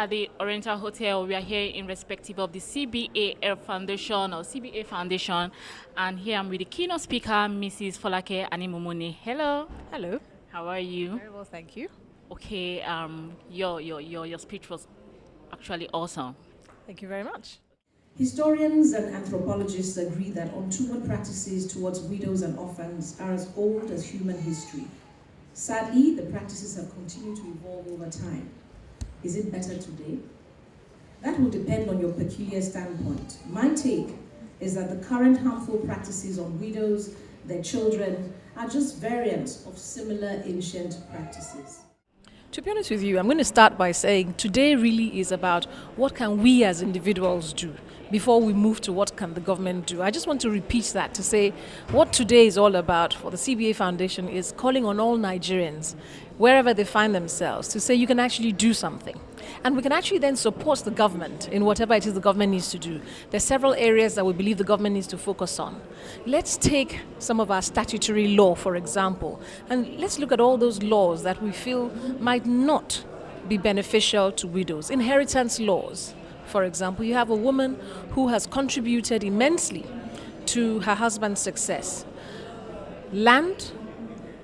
at the Oriental Hotel. We are here in respective of the CBA Foundation or CBA Foundation. And here I'm with the keynote speaker, Mrs. FolakeAni-Mumuney. Hello. Hello. How are you? Very well, thank you. Okay, your speech was actually awesome. Thank you very much. Historians and anthropologists agree that untoward practices towards widows and orphans are as old as human history. Sadly, the practices have continued to evolve over time. Is it better today? That will depend on your peculiar standpoint. My take is that the current harmful practices on widows, their children, are just variants of similar ancient practices. To be honest with you, I'm going to start by saying today really is about what can we as individuals do before we move to what can the government do. I just want to repeat that to say what today is all about for the CBA Foundation is calling on all Nigerians, wherever they find themselves, to say you can actually do something. And we can actually then support the government in whatever it is the government needs to do. There are several areas that we believe the government needs to focus on. Let's take some of our statutory law, for example, and let's look at all those laws that we feel might not be beneficial to widows. Inheritance laws, for example. You have a woman who has contributed immensely to her husband's success. Land,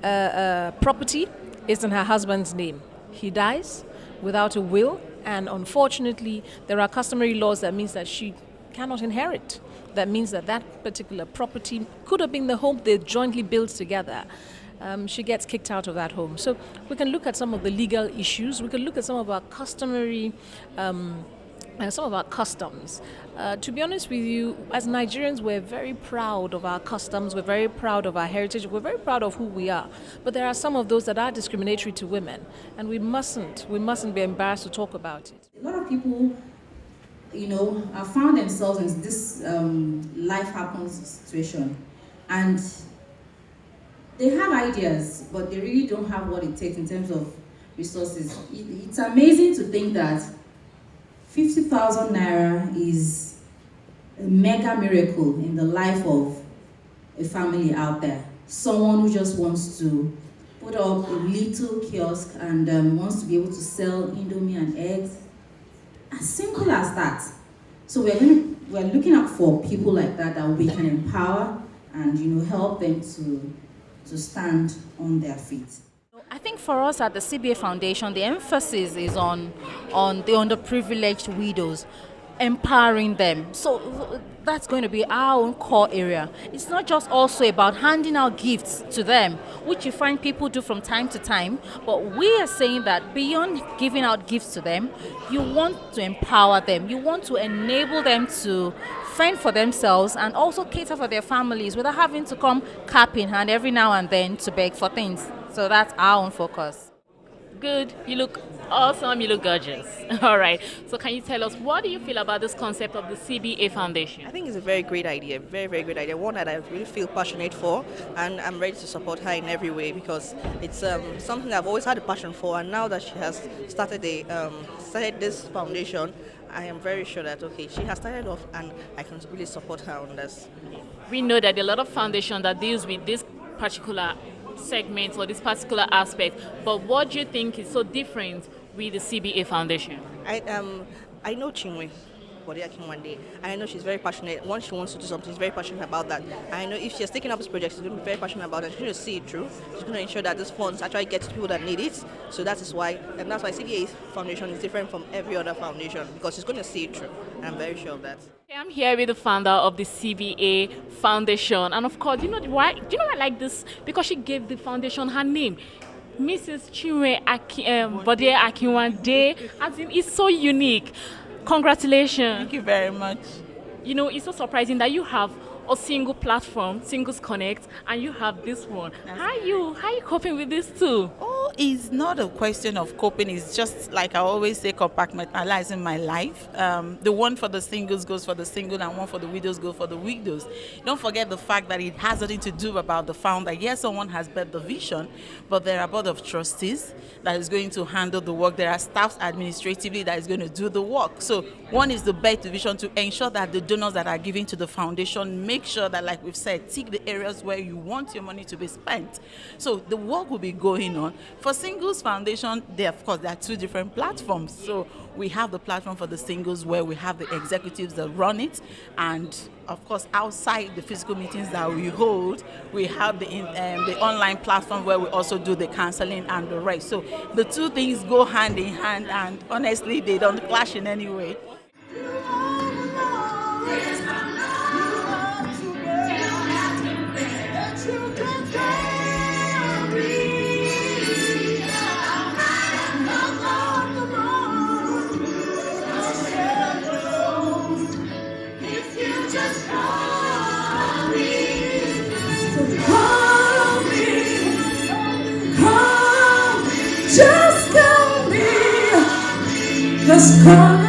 property is in her husband's name. He dies without a will, and unfortunately there are customary laws that means that she cannot inherit. That means that that particular property could have been the home they jointly built together. She gets kicked out of that home. So we can look at some of the legal issues. We can look at some of our customary some of our customs. To be honest with you, as Nigerians, we're very proud of our customs, we're very proud of our heritage, we're very proud of who we are. But there are some of those that are discriminatory to women, and we mustn't be embarrassed to talk about it. A lot of people, have found themselves in this life happens situation, and they have ideas, but they really don't have what it takes in terms of resources. It's amazing to think that 50,000 naira is a mega miracle in the life of a family out there. Someone who just wants to put up a little kiosk and wants to be able to sell indomie and eggs. As simple as that. So we're looking out for people like that we can empower and help them to stand on their feet. I think for us at the CBA Foundation, the emphasis is on the underprivileged widows, empowering them. So that's going to be our own core area. It's not just also about handing out gifts to them, which you find people do from time to time, but we are saying that beyond giving out gifts to them, you want to empower them. You want to enable them to fend for themselves and also cater for their families without having to come cap in hand every now and then to beg for things. So that's our own focus. Good. You look awesome. You look gorgeous. All right. So can you tell us, what do you feel about this concept of the CBA Foundation? I think it's a very great idea. Very, very great idea. One that I really feel passionate for, and I'm ready to support her in every way because it's something I've always had a passion for. And now that she has started this foundation, I am very sure that she has started off, and I can really support her on this. We know that there are a lot of foundations that deals with this particular segment or this particular aspect, but what do you think is so different with the CBA Foundation? I know Chinwe Bode-Akinwande, and I know she's very passionate. Once she wants to do something, she's very passionate about that. And I know if she's taking up this project, she's going to be very passionate about it. She's going to see it through. She's going to ensure that this funds actually get to people that need it. So that's why CBA Foundation is different from every other foundation, because she's going to see it through. And I'm very sure of that. I'm here with the founder of the CBA Foundation, and of course, why? Do you know I like this? Because she gave the foundation her name, Mrs. Chinwe Bode-Akinwande. As in, it's so unique. Congratulations. Thank you very much. It's so surprising that you have a single platform, Singles Connect, and you have this one. How are you coping with this too? Oh, it's not a question of coping. It's just like I always say, compartmentalizing my life. The one for the singles goes for the single, and one for the widows goes for the widows. Don't forget the fact that it has nothing to do about the founder. Yes, someone has bet the vision, but there are a board of trustees that is going to handle the work. There are staffs administratively that is going to do the work. So One is the birth division, to ensure that the donors that are giving to the foundation make sure that, like we've said, tick the areas where you want your money to be spent. So the work will be going on. For Singles Foundation, there are two different platforms. So we have the platform for the singles where we have the executives that run it, and of course outside the physical meetings that we hold, we have the online platform where we also do the counseling and the rest. So the two things go hand in hand, and honestly they don't clash in any way. Just call